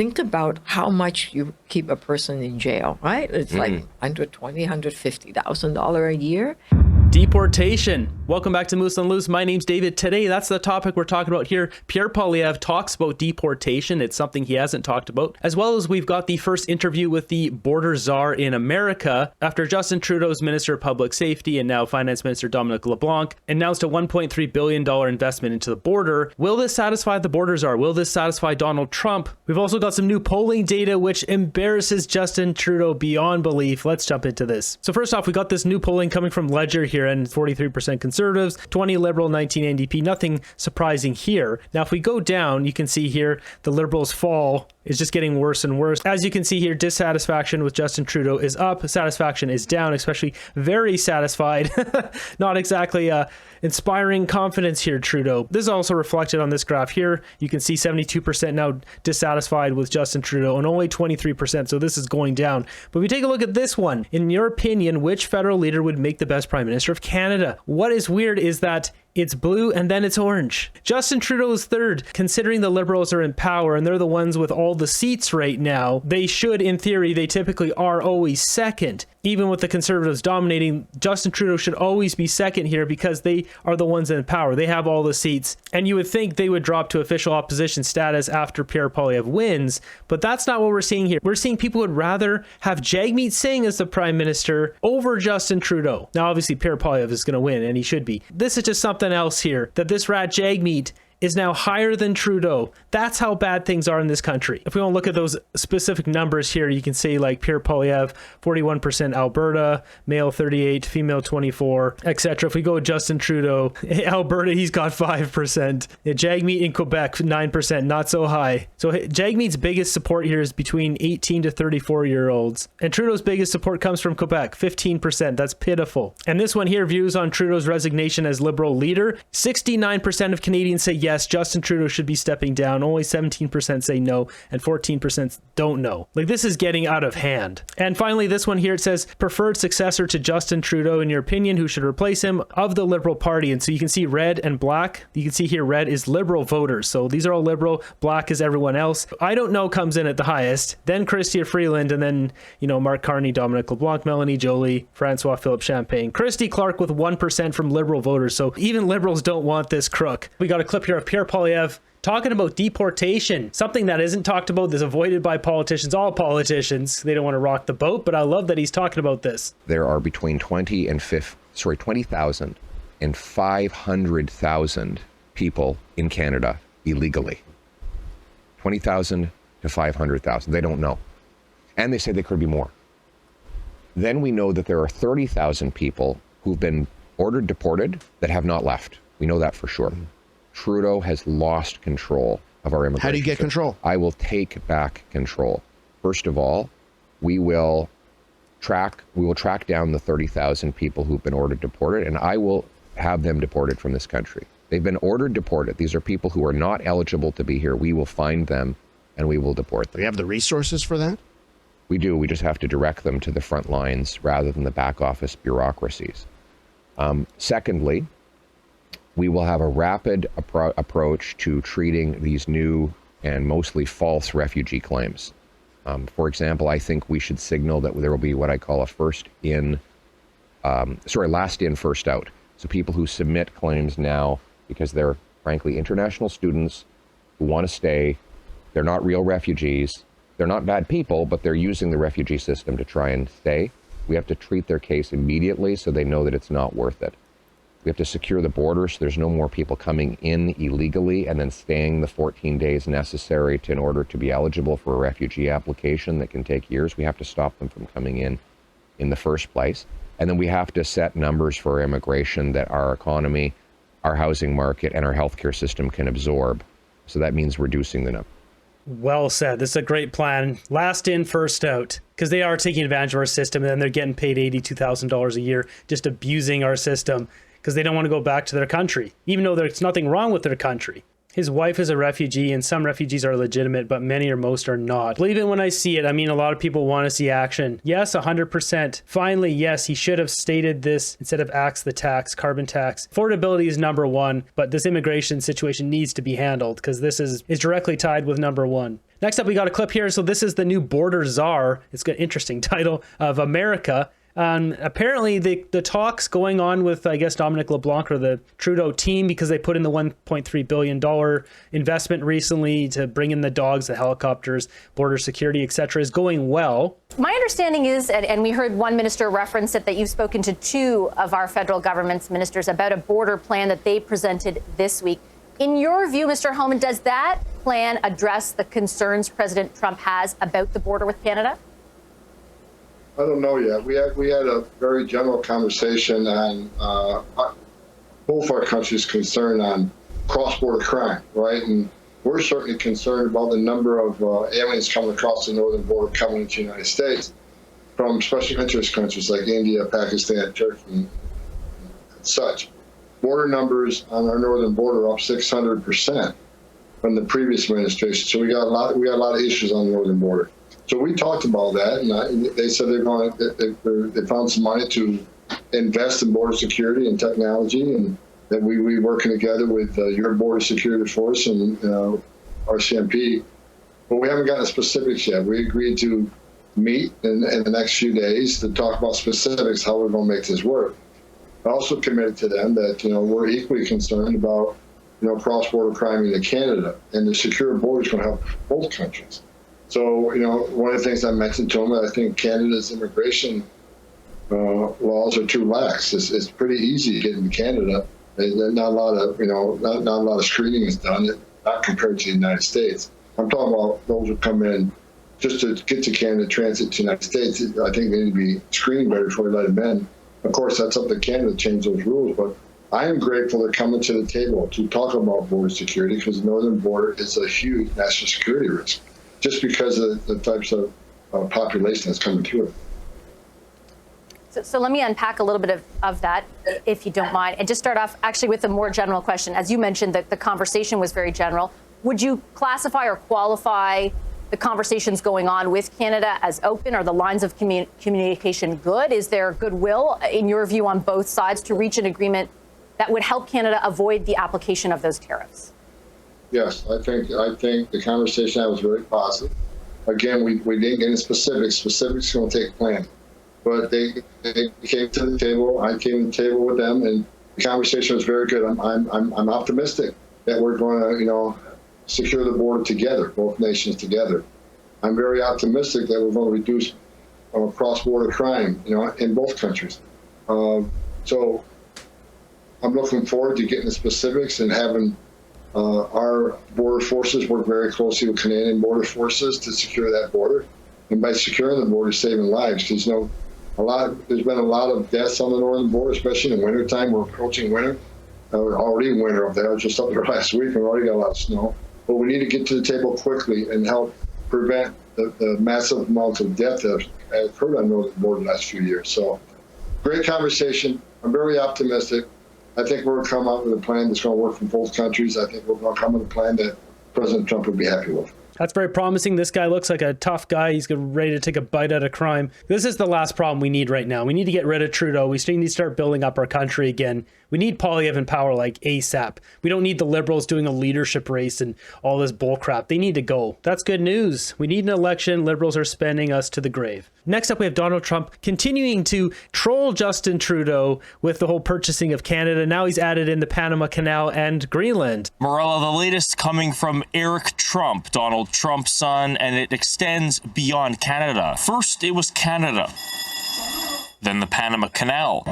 think about how much you keep a person in jail, right? It's like $120,000, $150,000 a year. Deportation. Welcome back to Moose on Loose. My name's David. Today, that's the topic we're talking about here. Pierre Poilievre talks about deportation. It's something he hasn't talked about. As well as we've got the first interview with the border czar in America after Justin Trudeau's Minister of Public Safety and now Finance Minister Dominic LeBlanc announced a $1.3 billion investment into the border. Will this satisfy the border czar? Will this satisfy Donald Trump? We've also got some new polling data which embarrasses Justin Trudeau beyond belief. Let's jump into this. So first off, we got this new polling coming from Ledger here, and 43% Conservatives, 20 Liberal, 19 NDP. Nothing surprising here. Now, if we go down, you can see here the Liberals' fall is just getting worse and worse. As you can see here, dissatisfaction with Justin Trudeau is up, satisfaction is down, especially very satisfied. Not exactly inspiring confidence here, Trudeau. This is also reflected on this graph here. You can see 72% now dissatisfied with Justin Trudeau and only 23%, so this is going down. But we take a look at this one. In your opinion, which federal leader would make the best Prime Minister of Canada? What is weird is that it's blue and then it's orange. Justin Trudeau is third, considering the Liberals are in power and they're the ones with all the seats right now. They should, in theory, they typically are always second. Even with the Conservatives dominating, Justin Trudeau should always be second here because they are the ones in power. They have all the seats. And you would think they would drop to official opposition status after Pierre Poilievre wins, but that's not what we're seeing here. We're seeing people would rather have Jagmeet Singh as the Prime Minister over Justin Trudeau. Now, obviously, Pierre Poilievre is going to win, and he should be. This is just something else here, that this rat Jagmeet is now higher than Trudeau. That's how bad things are in this country. If we want to look at those specific numbers here, you can see like Pierre Poilievre, 41% Alberta, male 38, female 24, etc. If we go with Justin Trudeau, Alberta, he's got 5%. Jagmeet in Quebec, 9%, not so high. So Jagmeet's biggest support here is between 18 to 34-year-olds. And Trudeau's biggest support comes from Quebec, 15%. That's pitiful. And this one here, views on Trudeau's resignation as Liberal leader. 69% of Canadians say yes, Justin Trudeau should be stepping down. Only 17% say no, and 14% don't know. Like, this is getting out of hand. And finally, this one here, it says preferred successor to Justin Trudeau, in your opinion, who should replace him of the Liberal Party. And so you can see red and black. You can see here red is Liberal voters. So these are all Liberal. Black is everyone else. I don't know comes in at the highest. Then Chrystia Freeland, and then, you know, Mark Carney, Dominic LeBlanc, Melanie Joly, Francois Philippe Champagne. Christy Clark with 1% from Liberal voters. So even Liberals don't want this crook. We got a clip here of Pierre Poilievre talking about deportation, something that isn't talked about, is avoided by politicians, all politicians. They don't want to rock the boat, but I love that he's talking about this. There are between 20,000 and 500,000 people in Canada illegally. 20,000 to 500,000. They don't know. And they say there could be more. Then we know that there are 30,000 people who've been ordered deported that have not left. We know that for sure. Trudeau has lost control of our immigration. How do you get control? I will take back control. First of all, we will track down the 30,000 people who've been ordered deported, and I will have them deported from this country. They've been ordered deported. These are people who are not eligible to be here. We will find them and we will deport them. Do you have the resources for that? We do. We just have to direct them to the front lines rather than the back office bureaucracies. Secondly, we will have a rapid approach to treating these new and mostly false refugee claims. For example, I think we should signal that there will be what I call a last in, first out. So people who submit claims now because they're frankly international students who want to stay, they're not real refugees, they're not bad people, but they're using the refugee system to try and stay. We have to treat their case immediately so they know that it's not worth it. We have to secure the border so there's no more people coming in illegally and then staying the 14 days necessary in order to be eligible for a refugee application that can take years. We have to stop them from coming in the first place. And then we have to set numbers for immigration that our economy, our housing market, and our healthcare system can absorb. So that means reducing the number. Well said. This is a great plan. Last in, first out. Because they are taking advantage of our system, and then they're getting paid $82,000 a year, just abusing our system, because they don't want to go back to their country, even though there's nothing wrong with their country. His wife is a refugee, and some refugees are legitimate, but many or most are not. Believe it when I see it. I mean, a lot of people want to see action. Yes, 100%. Finally, yes, he should have stated this instead of axe the tax, carbon tax. Affordability is number one, but this immigration situation needs to be handled because this is directly tied with number one. Next up, we got a clip here. So this is the new border czar. It's got an interesting title of America. Apparently, the talks going on with, I guess, Dominic LeBlanc or the Trudeau team, because they put in the $1.3 billion investment recently to bring in the dogs, the helicopters, border security, etc., is going well. My understanding is, and we heard one minister reference it, that you've spoken to two of our federal government's ministers about a border plan that they presented this week. In your view, Mr. Homan, does that plan address the concerns President Trump has about the border with Canada? I don't know yet. We had a very general conversation on both our countries' concern on cross-border crime, right? And we're certainly concerned about the number of aliens coming across the northern border coming into the United States from special interest countries like India, Pakistan, Turkey, and such. Border numbers on our northern border are up 600% from the previous administration. So we got a lot of issues on the northern border. So we talked about that, and they said they found some money to invest in border security and technology, and that we working together with your border security force and RCMP. But we haven't gotten the specifics yet. We agreed to meet in the next few days to talk about specifics, how we're going to make this work. I also committed to them that we're equally concerned about cross-border crime into Canada, and the secure border is going to help both countries. So, one of the things I mentioned to them, I think Canada's immigration laws are too lax. It's pretty easy to get into Canada. There's not a lot of, not a lot of screening is done, not compared to the United States. I'm talking about those who come in just to get to Canada, transit to the United States. I think they need to be screened better before we let them in. Of course, that's up to Canada to change those rules, but I am grateful they're coming to the table to talk about border security, because the northern border is a huge national security risk, just because of the types of population that's coming through it. So let me unpack a little bit of that, if you don't mind, and just start off actually with a more general question. As you mentioned, that the conversation was very general. Would you classify or qualify the conversations going on with Canada as open? Are the lines of communication good? Is there goodwill, in your view, on both sides to reach an agreement that would help Canada avoid the application of those tariffs? Yes, I think the conversation was very positive. Again, we didn't get into specifics. Specifics are going to take planning. But they came to the table. I came to the table with them, and the conversation was very good. I'm optimistic that we're going to secure the border together, both nations together. I'm very optimistic that we're going to reduce cross-border crime, in both countries. So I'm looking forward to getting the specifics and having our border forces work very closely with Canadian border forces to secure that border. And by securing the border, saving lives, because there's been a lot of deaths on the northern border, especially in the wintertime. We're approaching winter. We're already in winter up there. I was just up there last week, and we already got a lot of snow. But we need to get to the table quickly and help prevent the massive amounts of death that have occurred on the northern border the last few years. So, great conversation. I'm very optimistic. I think we're going to come out with a plan that's going to work for both countries. I think we're going to come with a plan that President Trump would be happy with. That's very promising. This guy looks like a tough guy. He's ready to take a bite out of crime. This is the last problem we need right now. We need to get rid of Trudeau. We need to start building up our country again. We need Poilievre in power like ASAP. We don't need the Liberals doing a leadership race and all this bull crap. They need to go. That's good news. We need an election. Liberals are spending us to the grave. Next up, we have Donald Trump continuing to troll Justin Trudeau with the whole purchasing of Canada. Now he's added in the Panama Canal and Greenland. Morella, the latest coming from Eric Trump, Donald Trump's son, and it extends beyond Canada. First, it was Canada, then the Panama Canal,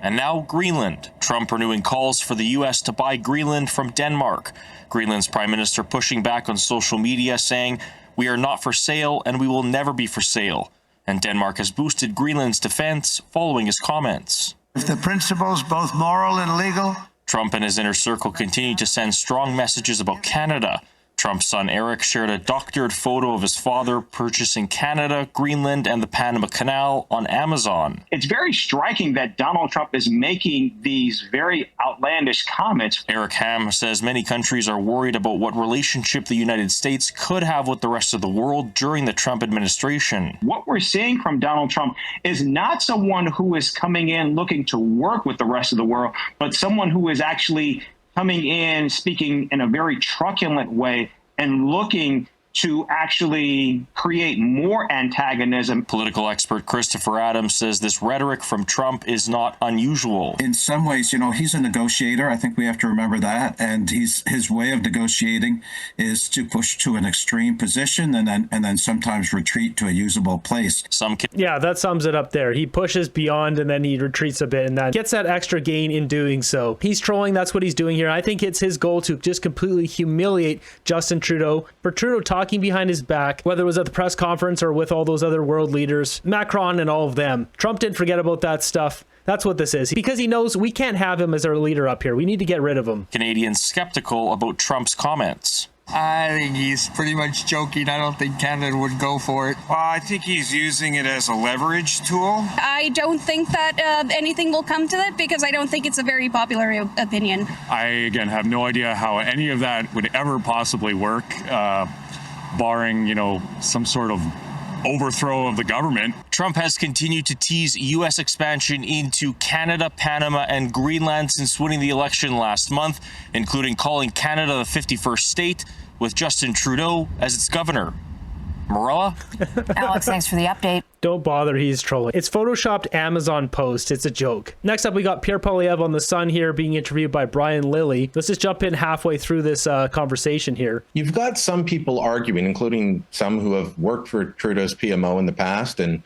and now Greenland. Trump renewing calls for the U.S. to buy Greenland from Denmark. Greenland's prime minister pushing back on social media, saying, "We are not for sale and we will never be for sale." And Denmark has boosted Greenland's defense following his comments. If the principles, both moral and legal. Trump and his inner circle continue to send strong messages about Canada. Trump's son Eric shared a doctored photo of his father purchasing Canada, Greenland, and the Panama Canal on Amazon. It's very striking that Donald Trump is making these very outlandish comments. Eric Ham says many countries are worried about what relationship the United States could have with the rest of the world during the Trump administration. What we're seeing from Donald Trump is not someone who is coming in looking to work with the rest of the world, but someone who is actually coming in, speaking in a very truculent way, and looking to actually create more antagonism. Political expert Christopher Adams says this rhetoric from Trump is not unusual. In some ways, he's a negotiator. I think we have to remember that. And his way of negotiating is to push to an extreme position and then sometimes retreat to a usable place. Yeah, that sums it up there. He pushes beyond and then he retreats a bit and then gets that extra gain in doing so. He's trolling. That's what he's doing here. I think it's his goal to just completely humiliate Justin Trudeau. For Trudeau talking behind his back, whether it was at the press conference or with all those other world leaders, Macron and all of them. Trump didn't forget about that stuff. That's what this is. Because he knows we can't have him as our leader up here. We need to get rid of him. Canadians skeptical about Trump's comments. I think he's pretty much joking. I don't think Canada would go for it. Well, I think he's using it as a leverage tool. I don't think that anything will come to that because I don't think it's a very popular opinion. I, again, have no idea how any of that would ever possibly work, barring, some sort of overthrow of the government. Trump has continued to tease U.S. expansion into Canada, Panama, and Greenland since winning the election last month, including calling Canada the 51st state, with Justin Trudeau as its governor. Marilla? Alex, thanks for the update. Don't bother, he's trolling. It's photoshopped Amazon post. It's a joke. Next up, we got Pierre Poilievre on The Sun here being interviewed by Brian Lilly. Let's just jump in halfway through this conversation here. You've got some people arguing, including some who have worked for Trudeau's PMO in the past and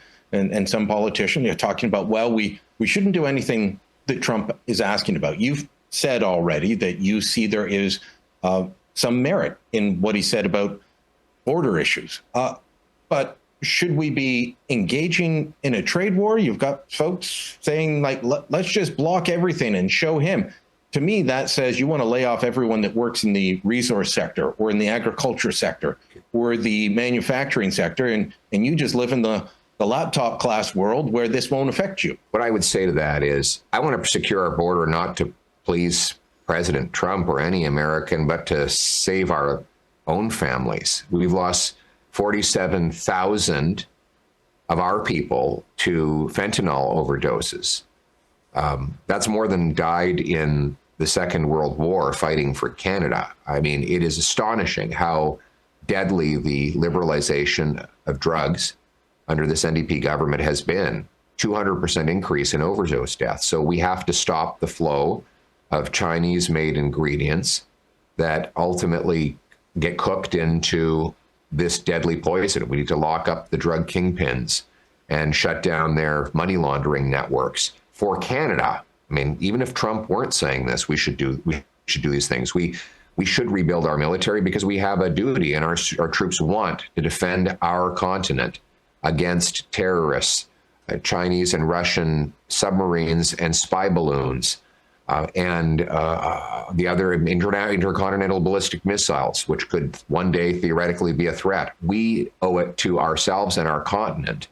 some politicians. You're talking about, well, we shouldn't do anything that Trump is asking about. You've said already that you see there is some merit in what he said about border issues. But should we be engaging in a trade war? You've got folks saying, like, let's just block everything and show him. To me, that says you want to lay off everyone that works in the resource sector or in the agriculture sector or the manufacturing sector, and you just live in the laptop class world where this won't affect you. What I would say to that is I want to secure our border not to please President Trump or any American, but to save our own families. We've lost 47,000 of our people to fentanyl overdoses. That's more than died in the Second World War fighting for Canada. I mean, it is astonishing how deadly the liberalization of drugs under this NDP government has been. 200% increase in overdose deaths. So we have to stop the flow of Chinese-made ingredients that ultimately get cooked into this deadly poison. We need to lock up the drug kingpins and shut down their money laundering networks. For Canada, I mean, even if Trump weren't saying this, we should do these things. We should rebuild our military because we have a duty, and our troops want to defend our continent against terrorists, Chinese and Russian submarines and spy balloons, and the other intercontinental ballistic missiles, which could one day theoretically be a threat. We owe it to ourselves and our continent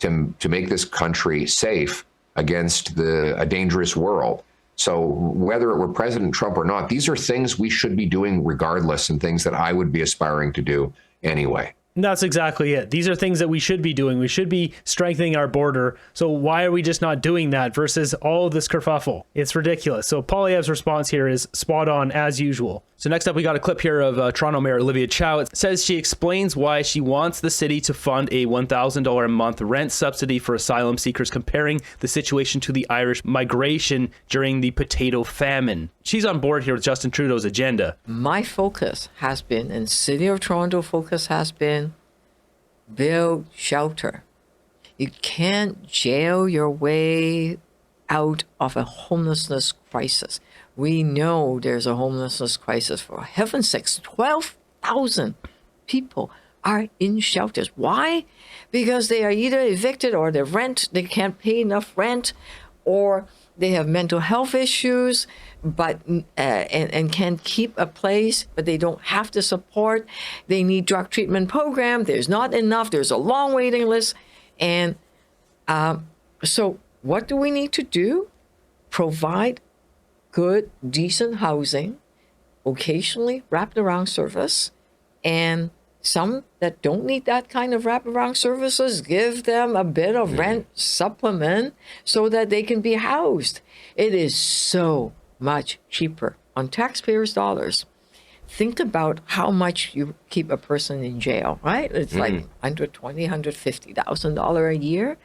to make this country safe against a dangerous world. So whether it were President Trump or not, these are things we should be doing regardless, and things that I would be aspiring to do anyway. That's exactly it. These are things that we should be doing. We should be strengthening our border. So why are we just not doing that versus all of this kerfuffle? It's ridiculous. So Poilievre's response here is spot on as usual. So next up, we got a clip here of Toronto Mayor Olivia Chow. It says she explains why she wants the city to fund a $1,000 a month rent subsidy for asylum seekers, comparing the situation to the Irish migration during the potato famine. She's on board here with Justin Trudeau's agenda. My focus has been, and City of Toronto focus has been, build shelter. You can't jail your way out of a homelessness crisis. We know there's a homelessness crisis. For heaven's sakes, 12,000 people are in shelters. Why? Because they are either evicted or they can't pay enough rent, or they have mental health issues, but and can't keep a place, but they don't have the support. They need drug treatment program. There's not enough. There's a long waiting list. And so what do we need to do? Provide good, decent housing, occasionally wraparound service, and some that don't need that kind of wraparound services, give them a bit of rent supplement so that they can be housed. It is so much cheaper on taxpayers' dollars think about how much you keep a person in jail, right? It's like $120,000, $150,000 a year.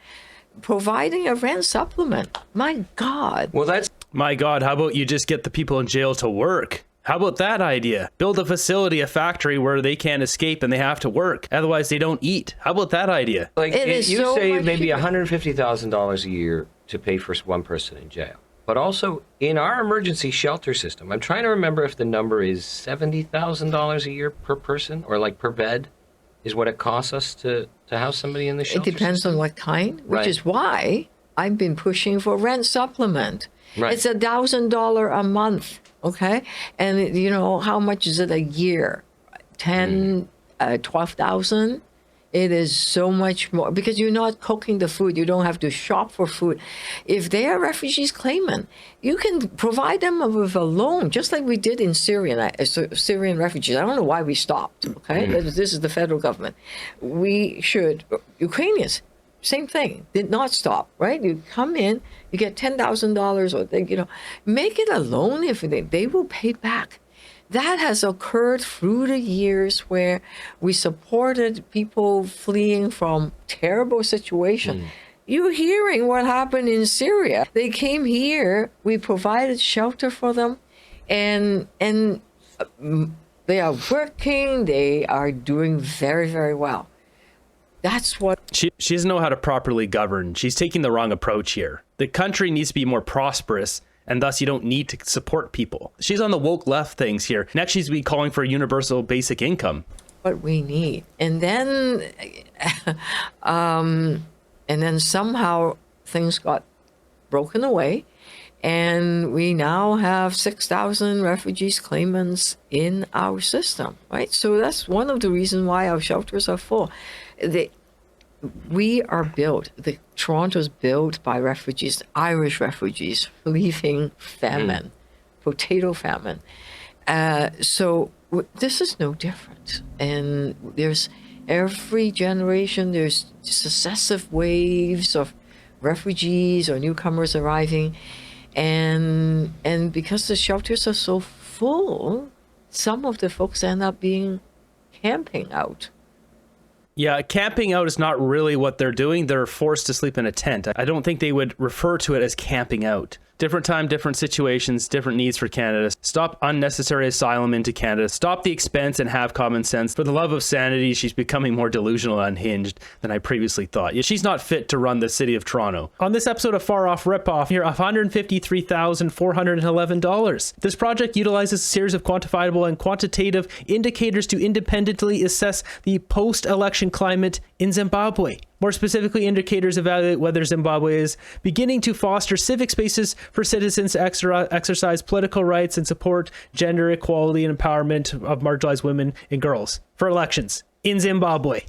Providing a rent supplement. My God. Well, that's... My God, how about you just get the people in jail to work? How about that idea? Build a facility, a factory where they can't escape and they have to work. Otherwise, they don't eat. How about that idea? Like, you save maybe $150,000 a year to pay for one person in jail. But also, in our emergency shelter system, I'm trying to remember if the number is $70,000 a year per person, or like per bed, is what it costs us to house somebody in the shelter. It depends on what kind, which is why I've been pushing for rent supplement. Right. It's $1,000 a month, okay? And you know, how much is it a year? 10, 12,000? It is so much more, because you're not cooking the food. You don't have to shop for food. If they are refugees claimant, you can provide them with a loan, just like we did in Syrian refugees. I don't know why we stopped, okay? This is the federal government. We should, Ukrainians, same thing, did not stop, right? You come in, you get $10,000, or, you know, make it a loan. If they will pay back. That has occurred through the years where we supported people fleeing from terrible situations. You're hearing what happened in Syria. They came here, we provided shelter for them, and they are working, they are doing very, very well. That's what... She doesn't know how to properly govern. She's taking the wrong approach here. The country needs to be more prosperous, and thus you don't need to support people. She's on the woke left things here. Next, she's be calling for a universal basic income. What we need. And then, somehow things got broken away, and we now have 6,000 refugees claimants in our system, right? So that's one of the reasons why our shelters are full. We are built, Toronto's built by refugees, Irish refugees, fleeing famine, potato famine. So this is no different. And there's every generation, there's successive waves of refugees or newcomers arriving. And because the shelters are so full, some of the folks end up being camping out. Yeah, camping out is not really what they're doing. They're forced to sleep in a tent. I don't think they would refer to it as camping out. Different time, different situations, different needs for Canada. Stop unnecessary asylum into Canada. Stop the expense and have common sense. For the love of sanity, she's becoming more delusional and unhinged than I previously thought. Yeah, she's not fit to run the city of Toronto. On this episode of Far Off Ripoff, here $153,411. This project utilizes a series of quantifiable and quantitative indicators to independently assess the post-election climate in Zimbabwe. More specifically, indicators evaluate whether Zimbabwe is beginning to foster civic spaces for citizens to exercise political rights and support gender equality and empowerment of marginalized women and girls for elections in Zimbabwe.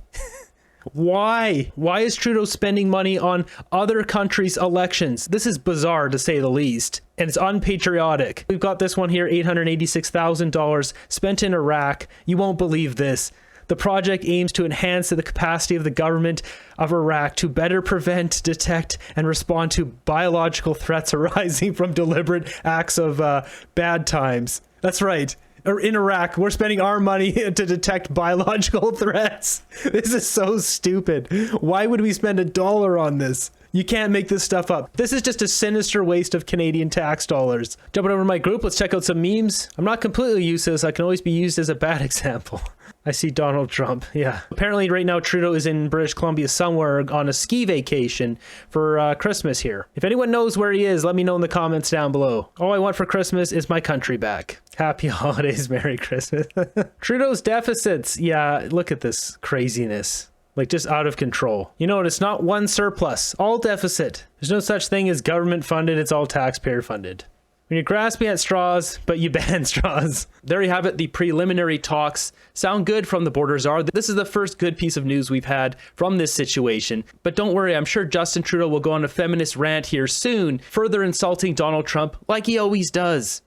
Why? Why is Trudeau spending money on other countries' elections? This is bizarre, to say the least, and it's unpatriotic. We've got this one here, $886,000 spent in Iraq. You won't believe this. The project aims to enhance the capacity of the government of Iraq to better prevent, detect, and respond to biological threats arising from deliberate acts of bad times. That's right. In Iraq, we're spending our money to detect biological threats. This is so stupid. Why would we spend $1 on this? You can't make this stuff up. This is just a sinister waste of Canadian tax dollars. Jumping over to my group, let's check out some memes. I'm not completely useless. I can always be used as a bad example. I see Donald Trump. Yeah. Apparently right now Trudeau is in British Columbia somewhere on a ski vacation for Christmas here. If anyone knows where he is, let me know in the comments down below. All I want for Christmas is my country back. Happy holidays, Merry Christmas. Trudeau's deficits. Yeah, look at this craziness. Like, just out of control. You know, it's not one surplus, all deficit. There's no such thing as government funded, it's all taxpayer funded. When you're grasping at straws, but you ban straws. There you have it, the preliminary talks. Sound good from the border czar. This is the first good piece of news we've had from this situation. But don't worry, I'm sure Justin Trudeau will go on a feminist rant here soon, further insulting Donald Trump like he always does.